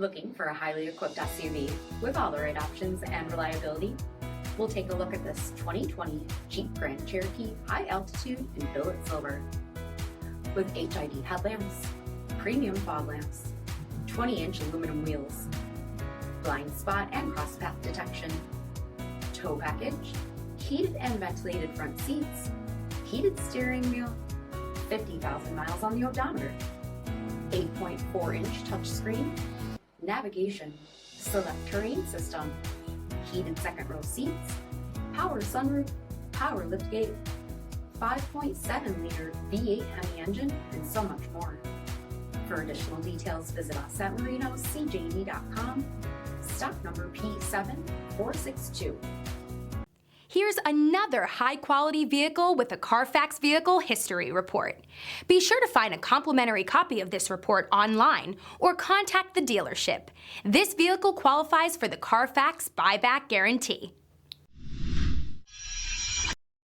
Looking for a highly equipped SUV with all the right options and reliability? We'll take a look at this 2020 Jeep Grand Cherokee High Altitude in billet silver. With HID headlamps, premium fog lamps, 20-inch aluminum wheels, blind spot and cross path detection, tow package, heated and ventilated front seats, heated steering wheel, 50,000 miles on the odometer, 8.4-inch touchscreen, navigation, SELEC-TERRAIN system, heated second row seats, power sunroof, power liftgate, 5.7-liter V8 HEMI engine, and so much more. For additional details, visit us at MarinoCJD.com, stock number P7462. Here's another high-quality vehicle with a CARFAX Vehicle History Report. Be sure to find a complimentary copy of this report online or contact the dealership. This vehicle qualifies for the CARFAX Buyback Guarantee.